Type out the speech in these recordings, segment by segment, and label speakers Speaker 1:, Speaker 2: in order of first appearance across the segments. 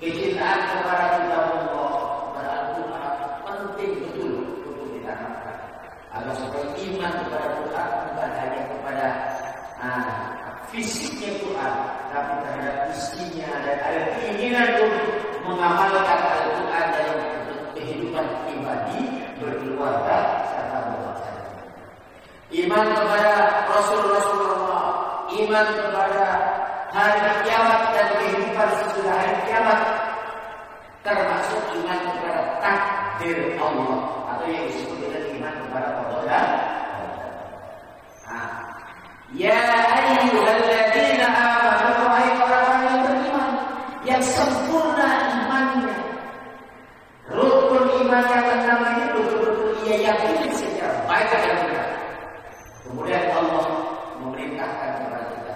Speaker 1: Kecintaan kepada kitabullah, kepada Al-Quran penting betul untuk ditanamkan agar supaya iman kepada Quran bukan hanya kepada fisiknya Quran, tapi terhadap isinya, dan ada keinginan untuk mengamalkan Al-Quran dalam kehidupan pribadi, berkeluarga, serta berbangsa. Iman kepada Rasulullah, iman kepada hari kiamat dan kehidupan sesudah hari kiamat, termasuk iman kepada takdir Allah atau yang disebut dengan iman kepada Allah. Ya ayyuhalladzina amanu, wahai orang yang beriman, yang sempurna imannya, rukun iman yang keenam ini betul-betul ia yakini secara baik dan benar. Kemudian Allah memerintahkan kepada kita,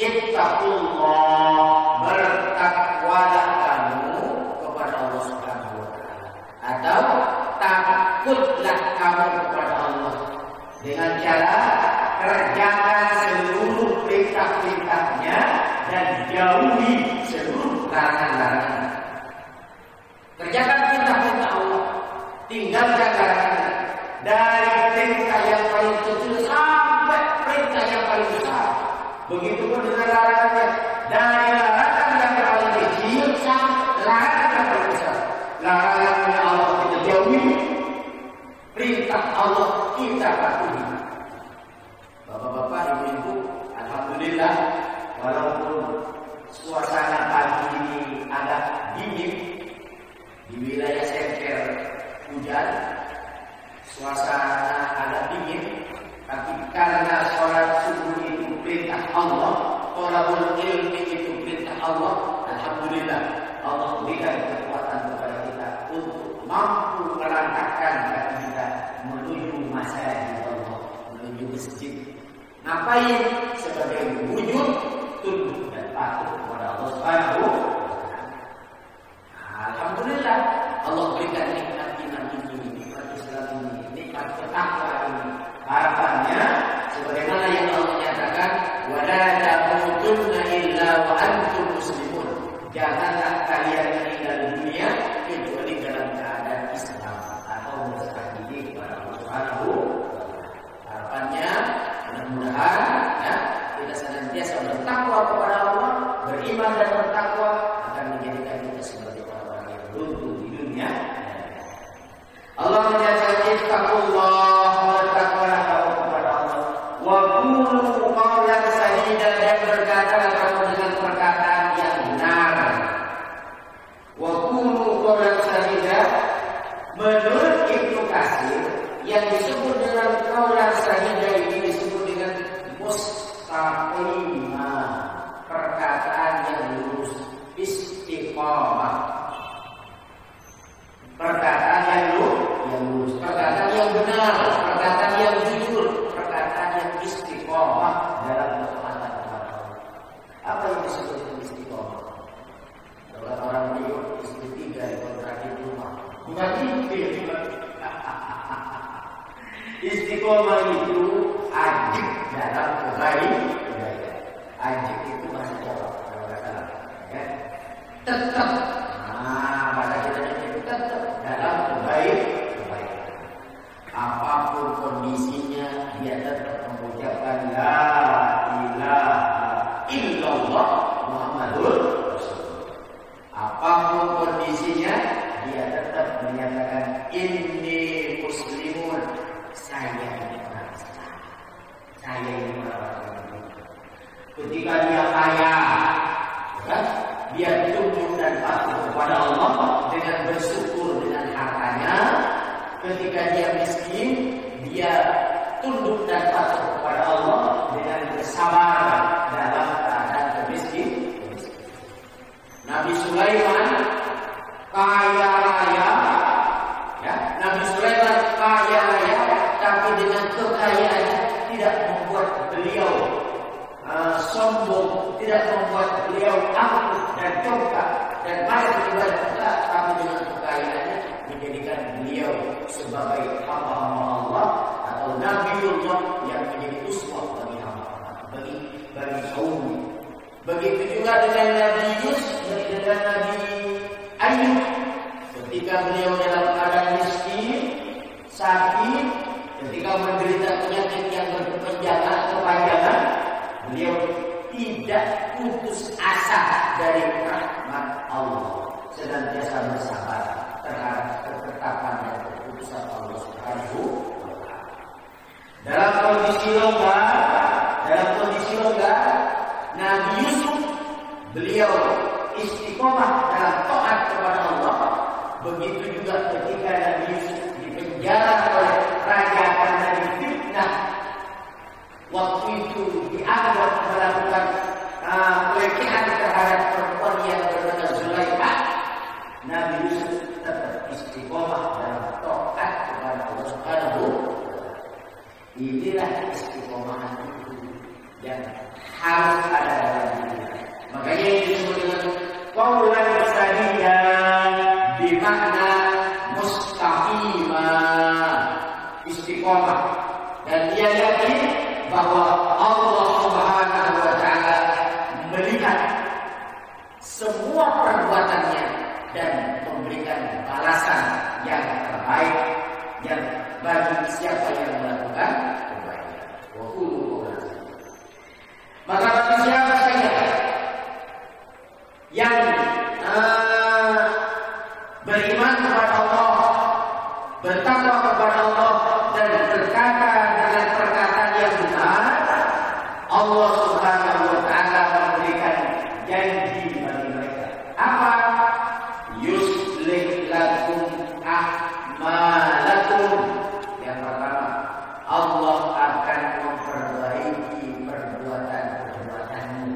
Speaker 1: ittaqullah, bertakwalah kamu kepada Allah Subhanahu wa taala, atau takutlah kamu kepada Allah dengan cara kerjakan seluruh perintah-perintahnya dan jauhi seluruh larangan-larangan. Kerjakan perintah-perintah Allah, tinggalkan larangan, dari perintah yang paling kecil sampai perintah yang paling besar. Begitupun dengan larangannya, dari larangan yang paling kecil sampai larangan yang paling besar. Larangannya Allah kita jauhi, perintah Allah kita patuhi. Bapak-bapak, ibu-ibu, alhamdulillah, walaupun suasana pagi ini agak dingin di wilayah Sengker, hujan, suasana agak dingin, tapi karena sholat subuh itu perintah Allah, thalabul ilmi itu perintah Allah, alhamdulillah, Allah berikan kekuatan kepada kita untuk mampu melangkahkan kaki kita menuju masjid Allah, menuju masjid. Ngapain? Sebagai wujud tunduk dan patuh kepada Allah Subhanahu wa taala. Alhamdulillah, Allah berikan nikmat iman ini, nikmat Islam ini, nikmat takwa ini. Harapannya sebagaimana yang Allah nyatakan, wa la tamutunna illa wa antum muslimun. Janganlah kalian meninggal dunia kecuali dalam keadaan Islam atau mustaqim kepada Allah Subhanahu wa taala. Harapannya mudah-mudahan ya, kita senantiasa bertakwa kepada Allah, beriman dan bertakwa akan menjadikan kita sebagai orang-orang yang beruntung di dunia. Allah menyatakan ittaqullah, bertakwalah kamu kepada Allah, wa qulu qawlan sadida, dan berkatalah kamu dengan perkataan yang benar. Wa qulu qawlan sadida, menurut Ibnu Katsir, yang disebut dengan qawlan sadida ini disebut dengan mustaqimah, perkataan yang lurus, istiqamah, perkataan yang lurus, perkataan yang benar, perkataan yang jujur, perkataan yang istiqamah dalam ketaatan kepada Allah. Apa yang disebut dengan istiqamah? Kalau orang beliau istri 3 kontrakin rumah, bukan itu. Istiqomah itu ajib dalam kebaikan. Ajib itu bahasa Jawa, kalau nggak salah. Ya. Tetap. Bahasa kita itu tetap dalam kebaikan. Apapun kondisinya, dia tetap mengucapkan la ilaha illallah Muhammadur Rasulullah. Apapun kondisinya, dia tetap menyatakan inni muslimun. Saya ini orang Islam. Saya ini orang Islam. Ketika dia kaya, ya, dia tunduk dan patuh kepada Allah dengan bersyukur dengan hartanya. Ketika dia miskin, dia tunduk dan patuh kepada Allah dengan bersabar dalam keadaan miskin. Nabi Sulaiman kaya raya, ya, Nabi Sulaiman kaya raya, tapi dengan kekayaannya tidak membuat beliau sombong, tidak membuat beliau angkuh dan congkak dan malas beribadah kita, tapi dengan kekayaannya menjadikan beliau sebagai hamba-hamba Allah atau Nabiullah yang menjadi uswah bagi hamba, bagi kaum. Begitu juga dengan Nabi Yusuf, dengan Nabi ketika beliau dalam keadaan miskin, sakit, ketika menderita penyakit yang kepanjangan, beliau tidak putus asa dari rahmat Allah, senantiasa bersabar terhadap ketetapan dan keputusan Allah Subhanahu wa Ta'ala. Dalam kondisi longgar, Nabi Yusuf beliau istiqomah dalam taat kepada Allah. Begitu juga ketika Nabi Yusuf dipenjara oleh raja karena difitnah, waktu itu dianggap melakukan pelecehan terhadap perempuan yang bernama Zulaikha, Nabi Yusuf tetap istiqomah dalam taat kepada Allah Subhanahu wa Ta'ala. Inilah istiqomahan itu yang harus ada dalam diri. Makanya ini disebut dengan qaulan sadida, bermakna mustaqimah, istiqomah, dan dia yakin bahwa Allah Subhanahu wa Ta'ala melihat semua perbuatannya dan memberikan balasan yang terbaik yang bagi siapa yang melakukan kebaikan. Maka bagi siapa saja yang beriman kepada Allah, bertakwa kepada Allah, dan berkata dengan perkataan yang benar, Allah Subhanahu wa Ta'ala memberikan janji bagi mereka. Apa? Yuslih lakum a'malakum. Yang pertama, Allah akan memperbaiki perbuatan-perbuatanmu.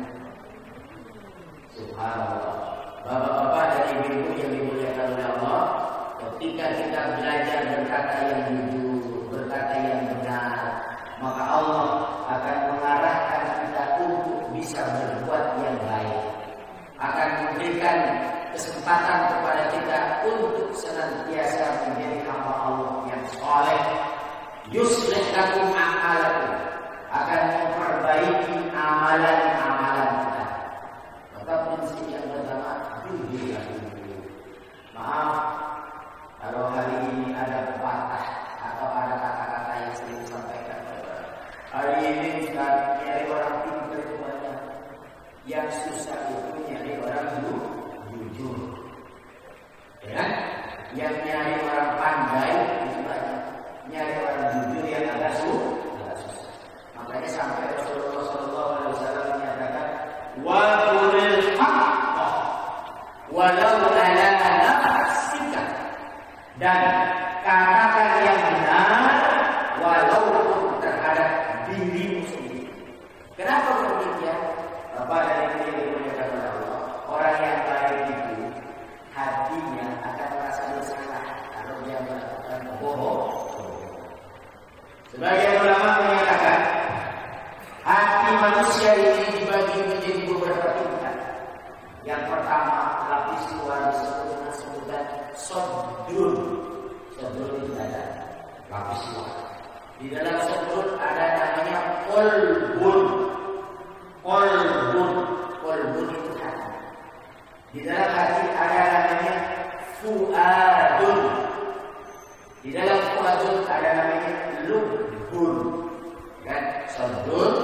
Speaker 1: Subhanallah. Bapak-bapak dan ibu-ibu yang dimuliakan oleh Allah, ketika kita belajar berkata yang jujur, berkata yang benar, maka Allah akan mengarahkan kita untuk bisa berbuat yang baik, akan memberikan kesempatan kepada kita untuk senantiasa menjadi hamba Allah yang saleh. Yuslih lakum a'malakum, akan memperbaiki amalan-amalan kita. Maka prinsip yang pertama, jujur. Maaf kalau hari ini ada pepatah atau ada kata-kata yang sering disampaikan. Hari ini nyari orang pintar itu banyak, yang susah itu nyari orang jujur, ya kan? Yang nyari orang pandai itu banyak, nyari orang jujur yang agak susah. Makanya sampai Rasulullah SAW menyatakan, wa qulil haqqa walau ala nafsika, dan katakan yang benar walaupun terhadap dirimu sendiri. Kenapa demikian? Bapak dan Ibu yang dimuliakan oleh Allah, orang yang baik itu hatinya akan merasa bersalah kalau dia melakukan kebohongan. Sebagian ulama menyatakan hati manusia ini dibagi menjadi beberapa tingkat. Yang pertama, lapis luar disebut dengan sebutan sodrun. Sodrun itu ada lapis luar. Di dalam sodrun ada namanya kolbun. Kolbun itu hati. Di dalam hati ada namanya fuadun. Di dalam fuadun ada namanya lubbun. Kan? Sodrun,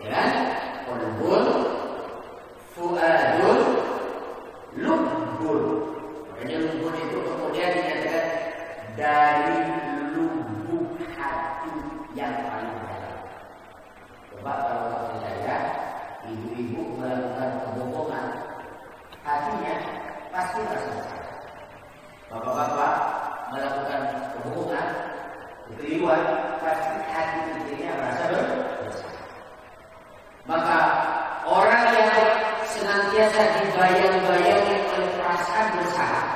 Speaker 1: ya, kolbun, fuadun, lubbun. Makanya lubbun itu kemudian dinyatakan dari lubuk hati yang paling dalam. Coba kalau tak percaya, ibu-ibu melakukan kebohongan, hatinya pasti merasa bersalah. Bapak-bapak melakukan kebohongan, kekeliruan, pasti hati dirinya merasa bersalah. Maka orang yang senantiasa dibayang-bayangi oleh perasaan bersalah,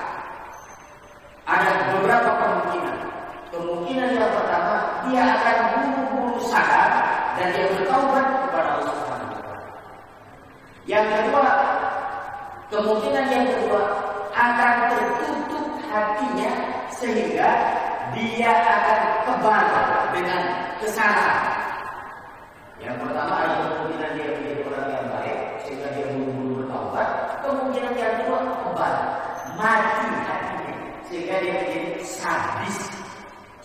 Speaker 1: ada beberapa kemungkinan. Kemungkinan yang pertama, dia akan buru-buru sadar dan dia bertaubat kepada Allah Subhanahu wa Ta'ala. Yang kedua, kemungkinan yang kedua, akan tertutup hatinya sehingga dia akan kebal dengan kesalahan. Yang pertama, ada kemungkinan dia menjadi orang yang baik sehingga dia buru-buru bertaubat. Kemungkinan yang kedua, kebal, mati hatinya sehingga dia menjadi sadis.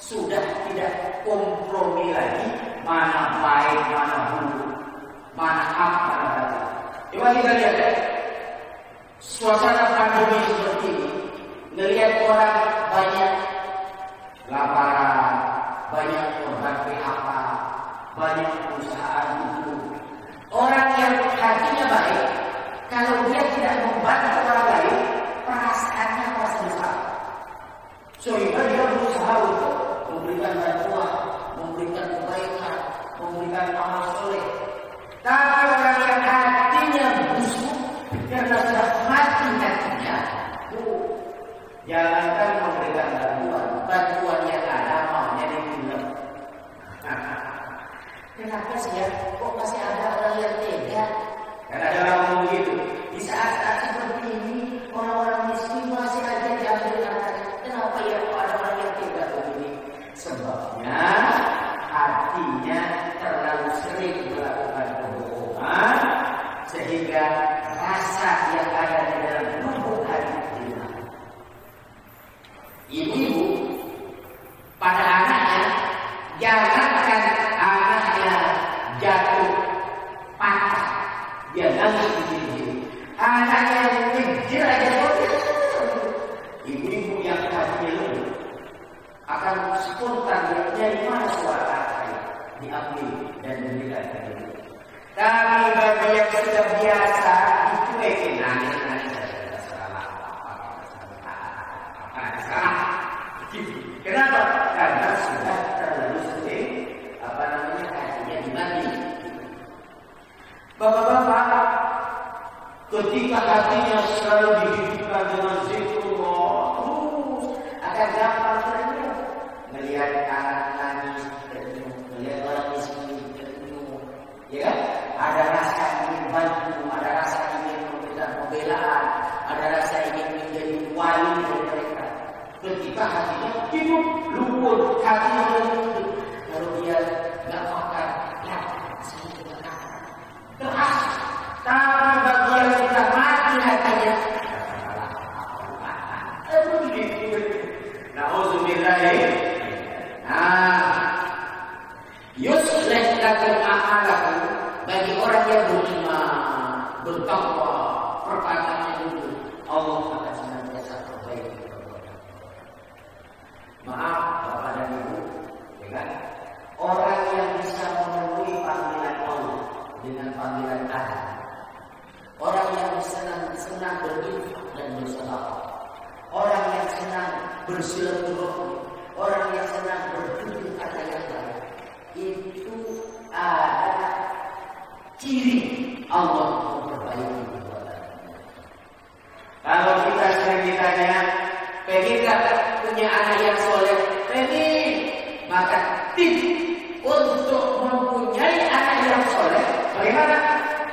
Speaker 1: Sudah tidak kompromi lagi mana baik, mana buruk, mana hak, mana batil. Coba kita lihat ya, suasana pandemi seperti ini, melihat orang banyak laparan, banyak korban PHK, banyak perusahaan tutup. Orang yang hatinya baik, kalau dia tidak membantu orang lain, perasaannya merasa besar. Sehingga dia berusaha untuk memberikan bantuan, memberikan kebaikan, memberikan amal soleh. Tapi orang yang hatinya busuk karena sudah mati hatinya, jangankan memberikan bantuan yang ada maunya dibilang. Kenapa sih ya? Kok masih ada orang yang tega? Karena ada orang ngomong begitu. Di saat-saat seperti ini, orang-orang miskin masih aja diambil hartanya. Kenapa ya kok ada orang yang tega begini? Sebabnya hatinya terlalu sering melakukan kebohongan, sehingga rasa yang ada di dalam lubuk hati hilang. Ibu-ibu pada anaknya, jangankan anaknya jatuh patah, dia nangis begini. Anaknya yang kecil aja ibu-ibu yang hatinya lembut akan spontan dari mana suara anaknya diambil dan diberikan kepada. Tapi bagi yang sudah biasa dicuekin nangis salah. Kenapa? Karena sudah terlalu sering hatinya dimati. Bapak-bapak, ketika hatinya selalu dihidupkan dengan zikrullah, akan gampang saja melihat anak nangis tersenyum, melihat orang miskin tersenyum, ya kan? Ada rasa ingin bantu, ada rasa ingin memberikan pembelaan, ada rasa ingin menjadi wali dari mereka. Ketika hatinya hidup, luput, hatinya hidup. Kalau dia nggak makan, ya masih kita makan. Keras. Tapi bagi yang sudah mati hatinya, na'udzubillah. Yuslih lakum a'malakum, bagi orang yang beriman, bertakwa, perkataannya itu Allah akan senantiasa perbaiki. Maaf Bapak dan Ibu, ya kan? Orang yang bisa memenuhi panggilan Allah dengan panggilan Allah, orang yang senang berinfak dan bersedekah, orang yang senang bersilaturahmi, orang yang senang bertutur kata yang baik, itu adalah ciri Allah memperbaiki perbuatannya. Kalau kita sering ditanya, pengen punya anak yang soleh, pengen, maka tips untuk mempunyai anak yang soleh, bagaimana?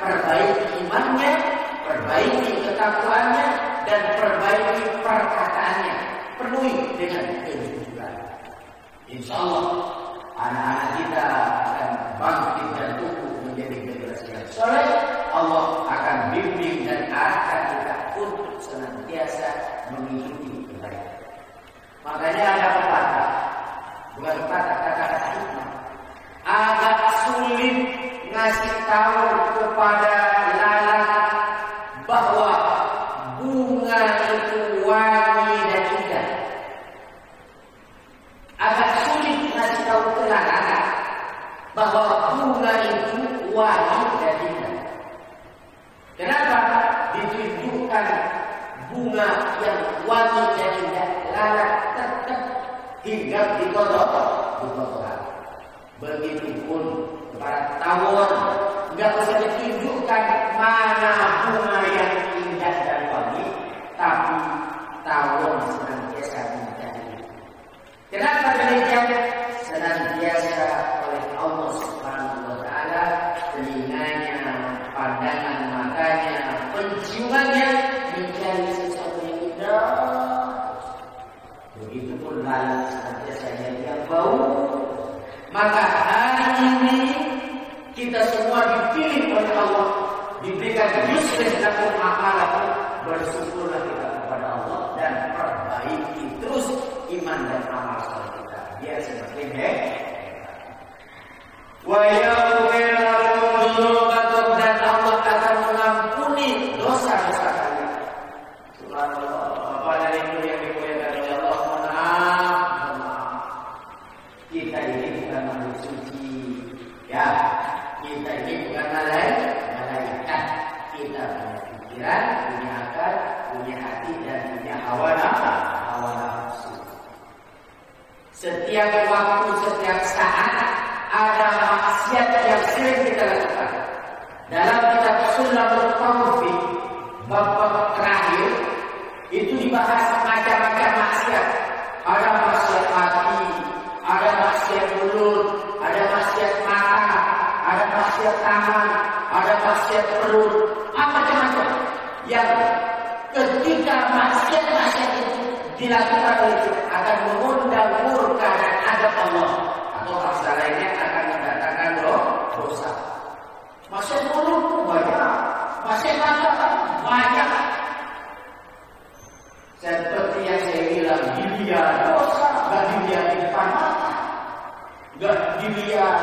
Speaker 1: Perbaiki imannya, perbaiki ketakwaannya, dan perbaiki perkataannya, penuhi dengan kejujuran. Insya Allah anak-anak kita akan bangkit dan tumbuh menjadi generasi yang soleh. Allah akan bimbing dan arahkan kita untuk senantiasa mengikuti kebaikan. Makanya ada pepatah, bukan pepatah, kata-kata hikmah. Agak sulit ngasih tahu kepada lalat bahwa bunga itu wangi dan indah. Agak sulit ngasih tahu ke lalat bahwa bunga itu wangi dan indah. Kenapa? Ditunjukkan bunga yang wangi dan indah, lalat tetap hinggap di kotoran. Begitupun para tawon, nggak usah ditunjukkan mana bunga yang indah dan wangi, tapi tawon senantiasa mencari. Kenapa demikian? Senantiasa oleh Allah Subhanahu wa Ta'ala, telinganya, pandangan matanya, penciumannya mencari sesuatu yang indah. Begitupun lalat senantiasa yang bau. Maka hari ini kita semua dipilih oleh Allah, diberikan yuslih lakum a'malakum, bersyukurlah kita kepada Allah dan perbaiki dan amal soleh kita biar semakin hebat. Wa yaghfir lakum dzunubakum, dan Allah akan mengampuni dosa-dosa kalian. Subhanallah. Bapak dan Ibu yang dimuliakan oleh Allah, maaf. Kita ini bukan makhluk suci, ya. Kita ini bukan malaikat. Kita punya pikiran, punya akal, punya hati, dan punya hawa nafsu. Setiap waktu, setiap saat ada maksiat yang sering kita lakukan. Dalam kitab Sulamul Taufiq bab terakhir itu dibahas macam-macam maksiat. Ada maksiat hati, ada maksiat mulut, ada maksiat mata, ada maksiat tangan, ada maksiat perut, macam-macam. Yang ketika maksiat-maksiat itu dilakukan oleh kita akan mengundang murka dan azab Allah, atau masalah lainnya akan mendatangkan dosa. Maksiat mulut banyak, maksiat mata banyak. Seperti yang saya bilang, dilihat dosa, gak dilihat di depan mata, gak dilihat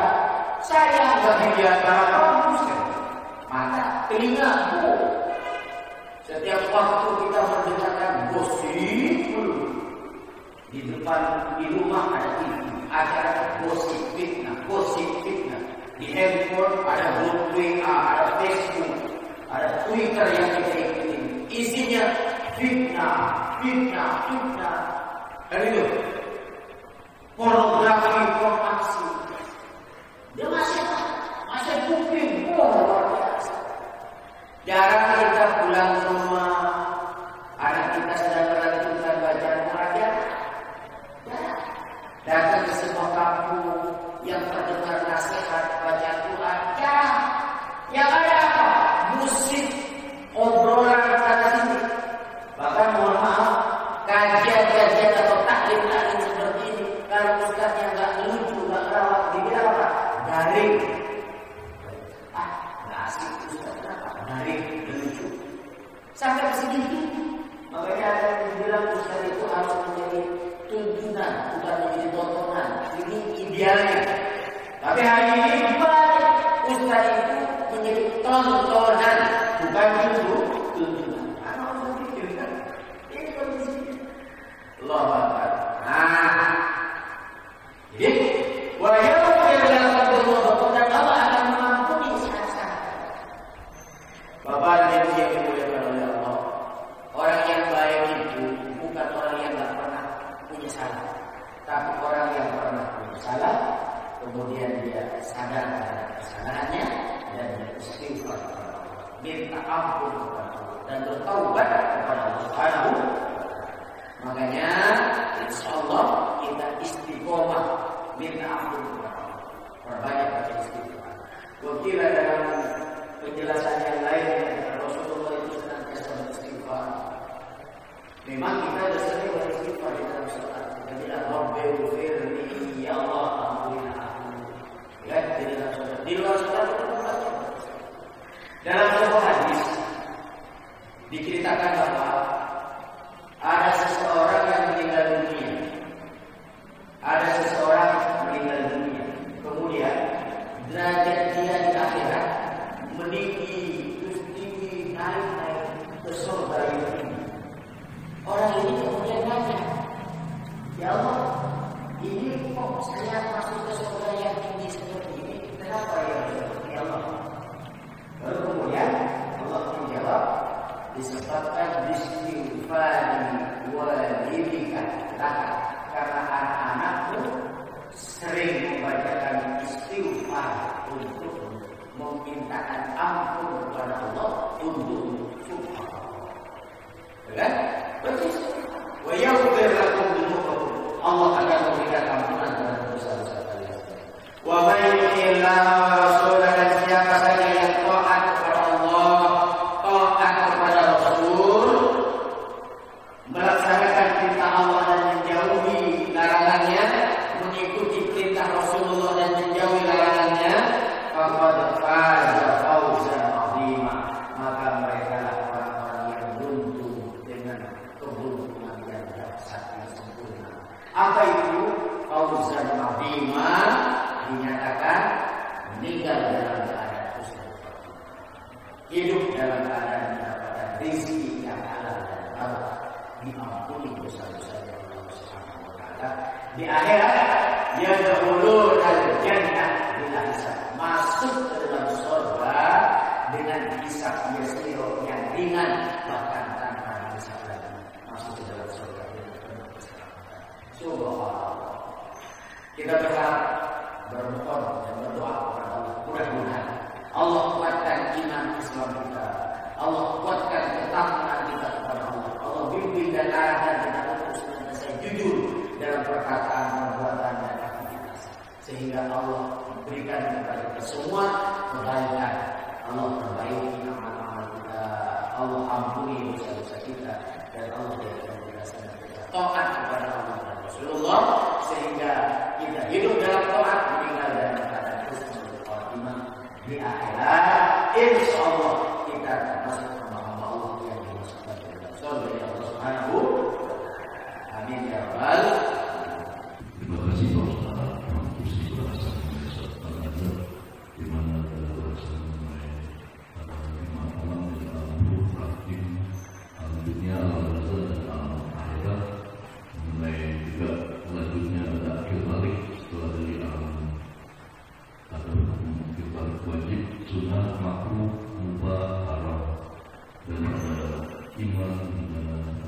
Speaker 1: sayang, gak dilihat bagus, mata, telinga, setiap waktu kita mendengarkan gosip di depan, di rumah ada TV, ada gosip fitnah. Di handphone ada grup WA, ada Facebook, ada Twitter yang kita ikuti. Isinya fitnah. Dan itu pornografi, pornografi. Dia masih kuping, luar biasa. Jarang kita pulang ke rumah, anak kita sedang melanjutkan bacaan Quran. Datang ke sebuah kampung yang terdengar nasihat bacaan Quran. Yang ada apa? Musik, obrolan sana sini. Bahkan mohon maaf, kajian atau taklim seperti ini, kalau ustaznya nggak lucu, nggak rawat, dibilang apa? Garing. Nggak asik ustaz, kenapa? Garing, lucu. Sampai segitu. Makanya ada yang bilang ustaz itu harus menjadi tuntunan, bukan menjadi tontonan. Ini idealnya. Tapi hari ini dibalik, ustaz itu menjadi tontonan, bukan tuntunan. Allah Akbar. Jadi wa yaghfir lakum dzunubakum, dan Allah akan mengampuni salah-salah. Bapak dan Ibu yang dimuliakan oleh Allah, orang yang baik itu bukan orang yang tidak pernah punya salah, tapi orang yang pernah punya salah, kemudian dia sadar terhadap kesalahannya dan dia istighfar, minta ampun kepada Allah dan bertaubat kepada Allah Subhanahu. Makanya insyaallah kita istiqomah minta ampun kepada Allah, perbanyak baca istighfar. Wakil dalam penjelasan yang lain, Rasulullah itu senantiasa beristighfar. Memang kita sudah sering beristighfar di dalam sholat. Kita bilang Rabbighfirli, ya Allah ampunilah aku. Ya, di dalam sholat. Di luar sholat kita membaca. Dalam sebuah hadis diceritakan bahwa ada seseorang yang meninggal dunia. Kemudian derajat dia di akhirat meninggi, terus tinggi, naik ke surga yang tinggi. Orang ini kemudian nanya, ya Allah, ini kok saya masuk ke surga yang tinggi seperti ini? Kenapa ya Allah? Lalu kemudian Allah menjawab, disebabkan istighfari walidika, karena anak-anakmu sering membacakan istighfar untuk memintakan ampun kepada Allah untuk subhanallah. Kan? Betul. Wa yaghfir lakum dzunubakum, Allah akan memberikan ampunan terhadap dosa-dosa kalian. Wa may yuti'illah wa rasulahu, dan siapa saja yang taat kepada Allah, taat kepada Rasul, melaksanakan perintah Allah dan menjauhi larangannya, mengikuti perintah Rasulullah dan menjauhi larangannya, faqad faza fawzan 'azima, maka mereka lah orang-orang yang beruntung dengan keberuntungan yang sangat sempurna. Apa itu? Fauzan azima, dinyatakan meninggal dalam keadaan husnul khotimah. Hidup dalam keadaan mendapatkan rezeki yang halal dan barokah, diampuni dosa-dosa yang Allah Subhanahu wa taala. Di akhirat dia berhulul dan jannah bila hisab, masuk ke dalam surga dengan hisab yasir yang ringan, bahkan tanpa hisab lagi masuk ke dalam surga dengan penuh keselamatan. Subhanallah. Kita berharap, bermohon dan berdoa kepada Allah, mudah-mudahan Allah kuatkan iman Islam kita, Allah kuatkan ketakwaan kita kepada Allah, Allah bimbing dan arahkan kita untuk senantiasa jujur dalam perkataan, perbuatan dan aktivitas, sehingga Allah berikan kepada kita semua kebaikan. Allah perbaiki amal-amal kita, Allah ampuni dosa-dosa kita, dan Allah jadikan kita senantiasa taat kepada Allah dan Rasulullah, sehingga kita hidup dalam taat, meninggal dalam keadaan husnul khotimah. Di akhirat insya Allah kita termasuk hamba-hamba Allah yang dimasukkan ke dalam surga ya Allah Subhanahu wa ta'ala. Amin ya rabbal alamin.
Speaker 2: Terima kasih Pak Ustaz. Kursi bahasa Indonesia di mana ada bahasa mengenai lima alam dan alam rahim, alam dunia, alam barzah dan alam akhirat. Mengenai juga selanjutnya ada akhir balik setelah dari alam ada akhir balik wajib, sunnah, makruh, mubah, haram, dan ada iman,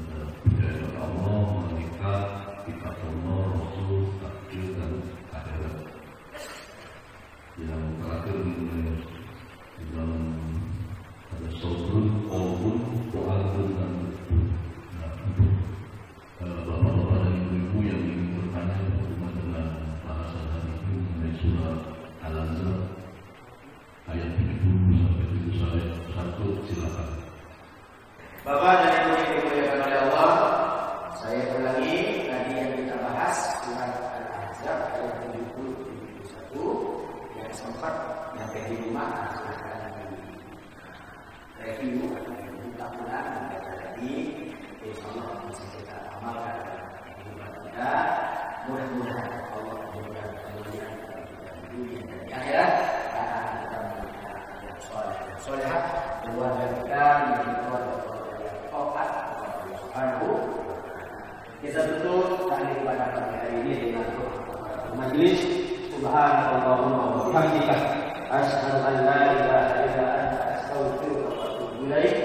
Speaker 2: ada percaya kepada Allah, malaikat, kitab Allah, Rasul, takdir dan akhirat. Yang terakhir mengenai di dalam ada sobrun, qawbun, wa'adun dan nufun. Nah, untuk bapak-bapak dan ibu-ibu yang ingin bertanya berhubungan dengan bahasan hari ini mengenai surah Al-Anzal ayat 70 sampai 71, silakan.
Speaker 1: Bapak dan Ibu yang dimuliakan oleh Allah, saya ulangi tadi yang kita bahas surat Al-Ahzab ayat 70-71 yang sempat sampai di rumah, silahkan review atau buka ulang membaca tadi. Insya Allah bisa kita amalkan dalam kehidupan kita. Mudah-mudahan Allah memberikan kemuliaan di dunia dan di akhirat, karena kita memiliki yang soleh, keluarga kita menjadi keluarga yang taat kepada Allah Subhanahu wa ta'ala. Kita tutup tahlil pada pagi hari ini dengan doa majelis. Subhanallahumma wa bihamdika asyhadu an la ilaha illa anta astaghfiruka wa atubu ilaik.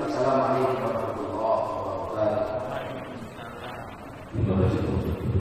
Speaker 1: Assalamualaikum warahmatullahi wabarakatuh.
Speaker 2: Terima kasih.